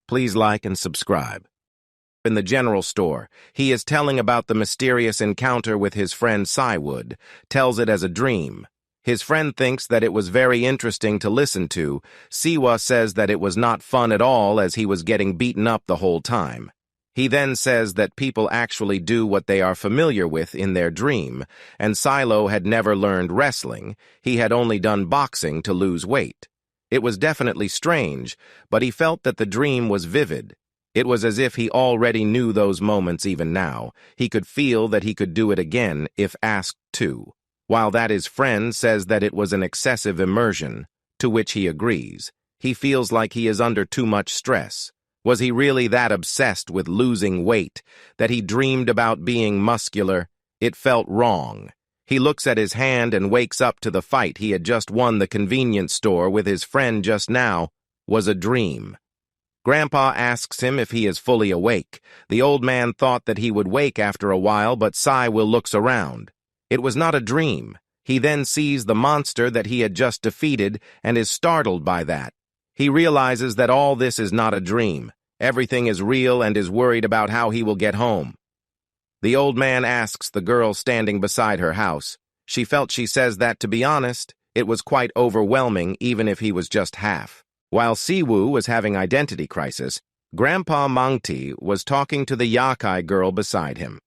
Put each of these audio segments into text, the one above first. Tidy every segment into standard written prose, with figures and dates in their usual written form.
Please like and subscribe. In the general store, he is telling about the mysterious encounter with his friend Si-woo, tells it as a dream. His friend thinks that it was very interesting to listen to. Si-woo says that it was not fun at all as he was getting beaten up the whole time. He then says that people actually do what they are familiar with in their dream, and Silo had never learned wrestling. He had only done boxing to lose weight. It was definitely strange, but he felt that the dream was vivid. It was as if he already knew those moments even now. He could feel that he could do it again if asked to. While that his friend says that it was an excessive immersion, to which he agrees. He feels like he is under too much stress. Was he really that obsessed with losing weight that he dreamed about being muscular? It felt wrong. He looks at his hand and wakes up to the fight he had just won the convenience store with his friend just now was a dream. Grandpa asks him if he is fully awake. The old man thought that he would wake after a while, but Si-woo looks around. It was not a dream. He then sees the monster that he had just defeated and is startled by that. He realizes that all this is not a dream. Everything is real and is worried about how he will get home. The old man asks the girl standing beside her house. She says that, to be honest, it was quite overwhelming even if he was just half. While Si-woo was having identity crisis, Grandpa Mangti was talking to the Yokai girl beside him.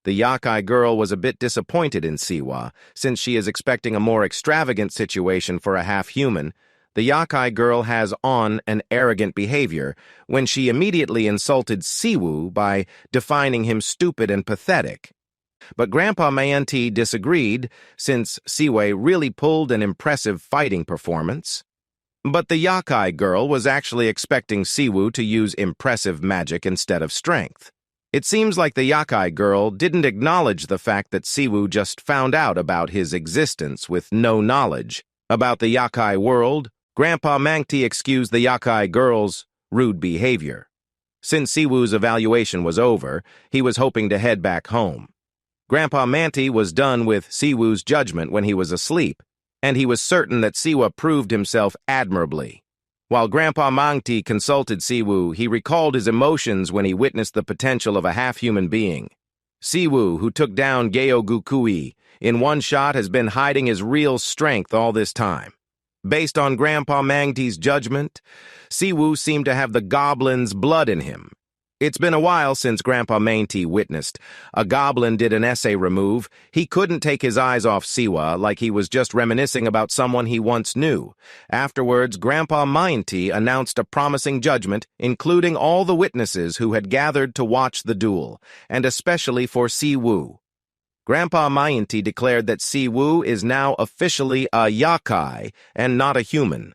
The Yokai girl was a bit disappointed in Si-woo, since she is expecting a more extravagant situation for a half-human. The Yokai girl has an arrogant behavior when she immediately insulted Si-woo by defining him stupid and pathetic. But Grandpa Mangti disagreed, since Si-woo really pulled an impressive fighting performance. But the Yokai girl was actually expecting Si-woo to use impressive magic instead of strength. It seems like the Yokai girl didn't acknowledge the fact that Si-woo just found out about his existence with no knowledge about the Yokai world. Grandpa Mangti excused the Yokai girl's rude behavior. Since Si-woo's evaluation was over, he was hoping to head back home. Grandpa Mangti was done with Si-woo's judgment when he was asleep, and he was certain that Si-woo proved himself admirably. While Grandpa Mangti consulted Si-woo, he recalled his emotions when he witnessed the potential of a half-human being. Si-woo, who took down Gyeogukui in one shot, has been hiding his real strength all this time. Based on Grandpa Mangti's judgment, Si-woo seemed to have the goblin's blood in him. It's been a while since Grandpa Mangti witnessed a goblin did an essay remove. He couldn't take his eyes off Si-woo, like he was just reminiscing about someone he once knew. Afterwards, Grandpa Mangti announced a promising judgment, including all the witnesses who had gathered to watch the duel, and especially for Si-woo. Grandpa Mangti declared that Si-woo is now officially a Yokai and not a human.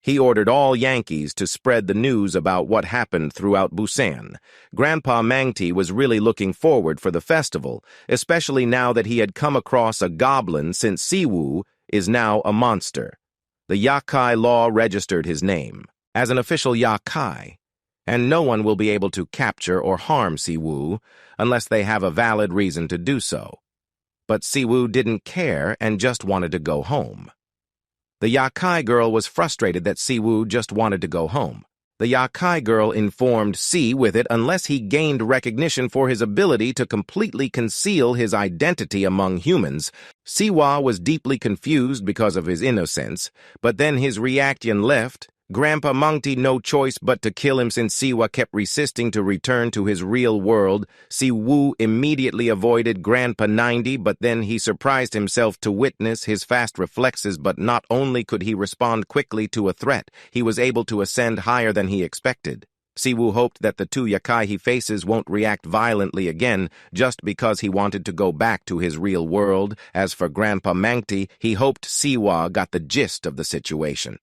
He ordered all Yankees to spread the news about what happened throughout Busan. Grandpa Mangti was really looking forward for the festival, especially now that he had come across a goblin, since Si-woo is now a monster. The Yokai law registered his name as an official Yokai, and no one will be able to capture or harm Si-woo unless they have a valid reason to do so. But Si-woo didn't care and just wanted to go home. The Yokai girl was frustrated that Si-woo just wanted to go home. The Yokai girl informed Si with it unless he gained recognition for his ability to completely conceal his identity among humans. Si-woo was deeply confused because of his innocence, but then his reaction left. Grandpa Mangti no choice but to kill him, since Si-woo kept resisting to return to his real world. Si-woo immediately avoided Grandpa 90, but then he surprised himself to witness his fast reflexes. But not only could he respond quickly to a threat, he was able to ascend higher than he expected. Si-woo hoped that the two Yokai he faces won't react violently again just because he wanted to go back to his real world. As for Grandpa Mangti, he hoped Si-woo got the gist of the situation.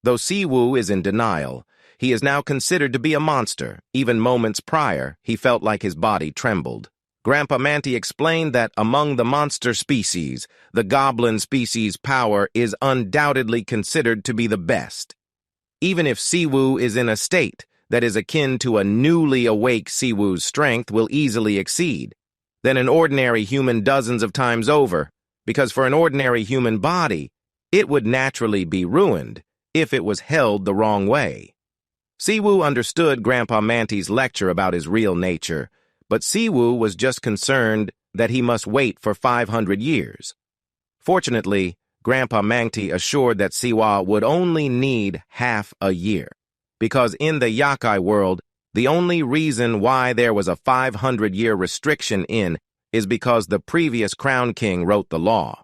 Though Si-woo is in denial, he is now considered to be a monster. Even moments prior, he felt like his body trembled. Grandpa Mangti explained that among the monster species, the goblin species' power is undoubtedly considered to be the best. Even if Si-woo is in a state that is akin to a newly awake, Si-woo's strength will easily exceed than an ordinary human dozens of times over, because for an ordinary human body, it would naturally be ruined if it was held the wrong way. Si-woo understood Grandpa Manty's lecture about his real nature, but Si-woo was just concerned that he must wait for 500 years. Fortunately, Grandpa Manty assured that Siwa would only need half a year, because in the Yokai world, the only reason why there was a 500-year restriction is because the previous Crown King wrote the law.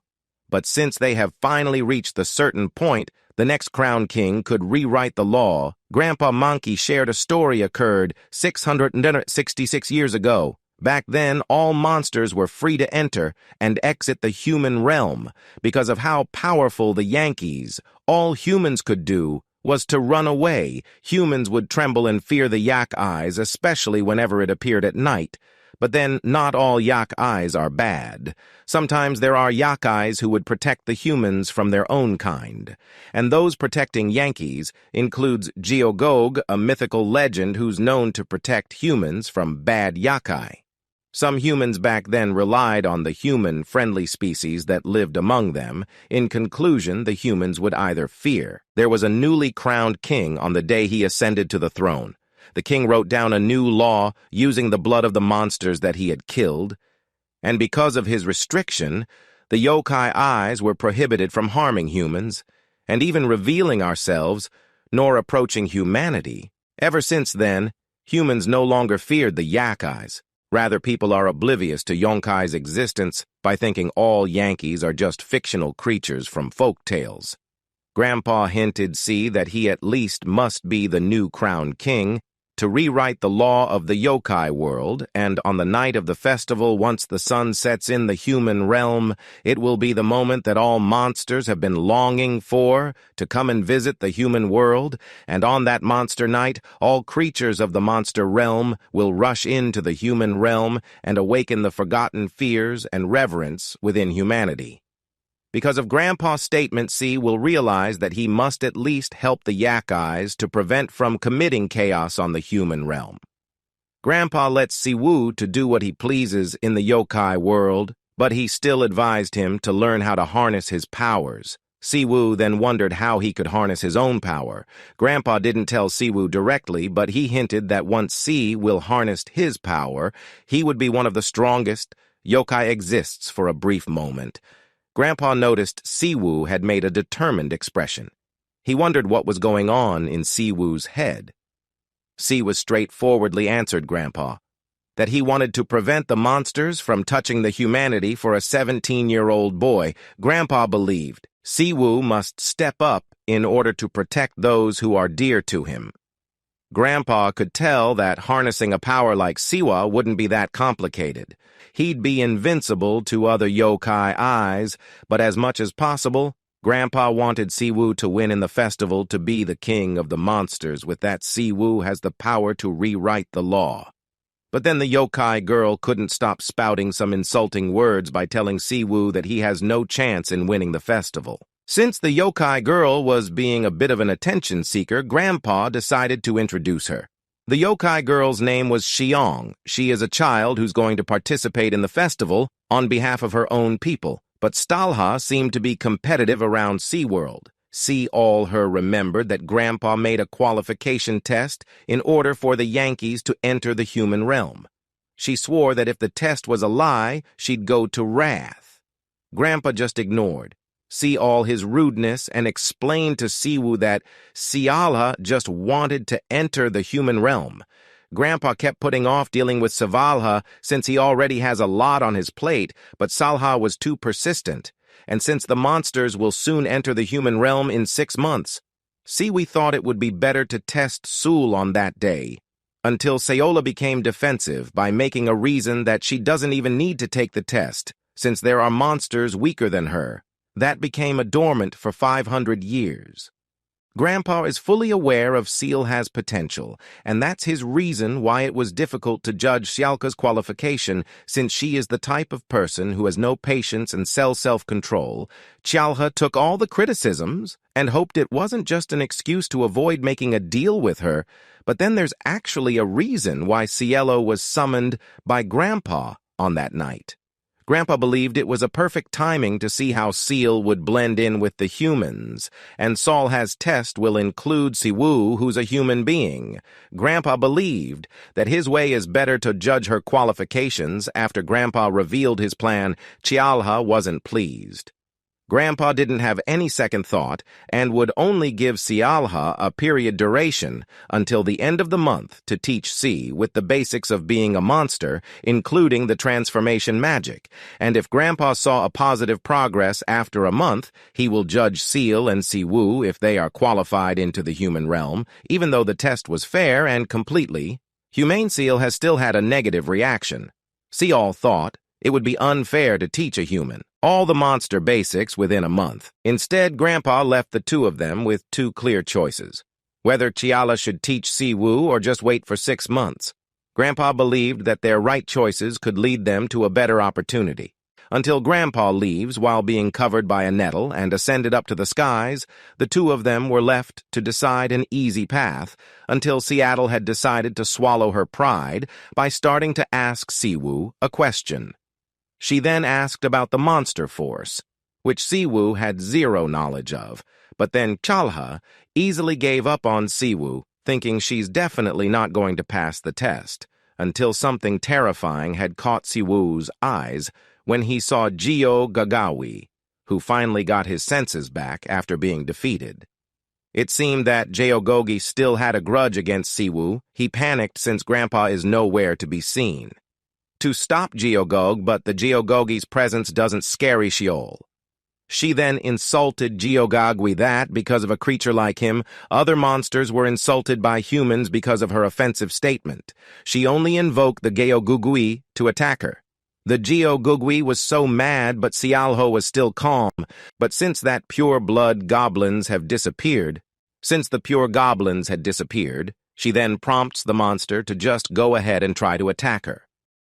But since they have finally reached the certain point, the next Crown King could rewrite the law. Grandpa Monkey shared a story occurred 666 years ago. Back then, all monsters were free to enter and exit the human realm. Because of how powerful the Yankees, all humans could do was to run away. Humans would tremble and fear the yak eyes, especially whenever it appeared at night. But then, not all yak eyes are bad. Sometimes there are yak eyes who would protect the humans from their own kind. And those protecting Yankees includes Geogog, a mythical legend who's known to protect humans from bad Yokai. Some humans back then relied on the human-friendly species that lived among them. In conclusion, the humans would either fear. There was a newly crowned king on the day he ascended to the throne. The king wrote down a new law using the blood of the monsters that he had killed, and because of his restriction, the yokai eyes were prohibited from harming humans, and even revealing ourselves, nor approaching humanity. Ever since then, humans no longer feared the yak eyes. Rather, people are oblivious to Yonkai's existence by thinking all Yankees are just fictional creatures from folk tales. Grandpa hinted that he at least must be the new crowned king, to rewrite the law of the yokai world, and on the night of the festival, once the sun sets in the human realm, it will be the moment that all monsters have been longing for, to come and visit the human world, and on that monster night, all creatures of the monster realm will rush into the human realm and awaken the forgotten fears and reverence within humanity. Because of Grandpa's statement, will realize that he must at least help the yak eyes to prevent from committing chaos on the human realm. Grandpa lets Si-woo to do what he pleases in the yokai world, but he still advised him to learn how to harness his powers. Si-woo then wondered how he could harness his own power. Grandpa didn't tell Si-woo directly, but he hinted that once Si-woo harnessed his power, he would be one of the strongest. Yokai exists for a brief moment. Grandpa noticed Si-woo had made a determined expression. He wondered what was going on in Si-woo's head. Was straightforwardly answered Grandpa that he wanted to prevent the monsters from touching the humanity for a 17-year-old boy. Grandpa believed Si-woo must step up in order to protect those who are dear to him. Grandpa could tell that harnessing a power like Siwa wouldn't be that complicated. He'd be invincible to other yokai eyes, but as much as possible, Grandpa wanted Si-woo to win in the festival to be the king of the monsters. With that, Si-woo has the power to rewrite the law. But then the yokai girl couldn't stop spouting some insulting words by telling Si-woo that he has no chance in winning the festival. Since the yokai girl was being a bit of an attention seeker, Grandpa decided to introduce her. The yokai girl's name was Xiong. She is a child who's going to participate in the festival on behalf of her own people. But Stalha seemed to be competitive around SeaWorld. All her remembered that Grandpa made a qualification test in order for the Yankees to enter the human realm. She swore that if the test was a lie, she'd go to wrath. Grandpa just ignored. All his rudeness and explained to Si-woo that Sialha just wanted to enter the human realm. Grandpa kept putting off dealing with Savalha since he already has a lot on his plate, but Salha was too persistent, and since the monsters will soon enter the human realm in 6 months, we thought it would be better to test Sul on that day, until Sayola became defensive by making a reason that she doesn't even need to take the test, since there are monsters weaker than her. That became a dormant for 500 years. Grandpa is fully aware of Sealha's potential, and that's his reason why it was difficult to judge Xialka's qualification, since she is the type of person who has no patience and self-control. Xialha took all the criticisms and hoped it wasn't just an excuse to avoid making a deal with her, but then there's actually a reason why Cielo was summoned by Grandpa on that night. Grandpa believed it was a perfect timing to see how Seal would blend in with the humans, and Solha's test will include Si-woo, who's a human being. Grandpa believed that his way is better to judge her qualifications. After Grandpa revealed his plan, Chialha wasn't pleased. Grandpa didn't have any second thought and would only give Cialha a period duration until the end of the month to teach C with the basics of being a monster, including the transformation magic. And if Grandpa saw a positive progress after a month, he will judge Seal and Si-woo if they are qualified into the human realm, even though the test was fair and completely. Humane Seal has still had a negative reaction. Seal thought it would be unfair to teach a human all the monster basics within a month. Instead, Grandpa left the two of them with two clear choices: whether Chiala should teach Si-woo or just wait for 6 months. Grandpa believed that their right choices could lead them to a better opportunity. Until Grandpa leaves while being covered by a nettle and ascended up to the skies, the two of them were left to decide an easy path until Seattle had decided to swallow her pride by starting to ask Si-woo a question. She then asked about the monster force, which Si-woo had zero knowledge of, but then Chalha easily gave up on Si-woo, thinking she's definitely not going to pass the test, until something terrifying had caught Si-woo's eyes when he saw Gyo Gagawi, who finally got his senses back after being defeated. It seemed that Geogogi still had a grudge against Si-woo. He panicked since Grandpa is nowhere to be seen. To stop Geogog, but the Geogogi's presence doesn't scare Sheol. She then insulted Geogagwi that, because of a creature like him, other monsters were insulted by humans because of her offensive statement. She only invoked the Geogugui to attack her. The Geogugui was so mad, but Sialho was still calm. But since the pure goblins had disappeared, she then prompts the monster to just go ahead and try to attack her.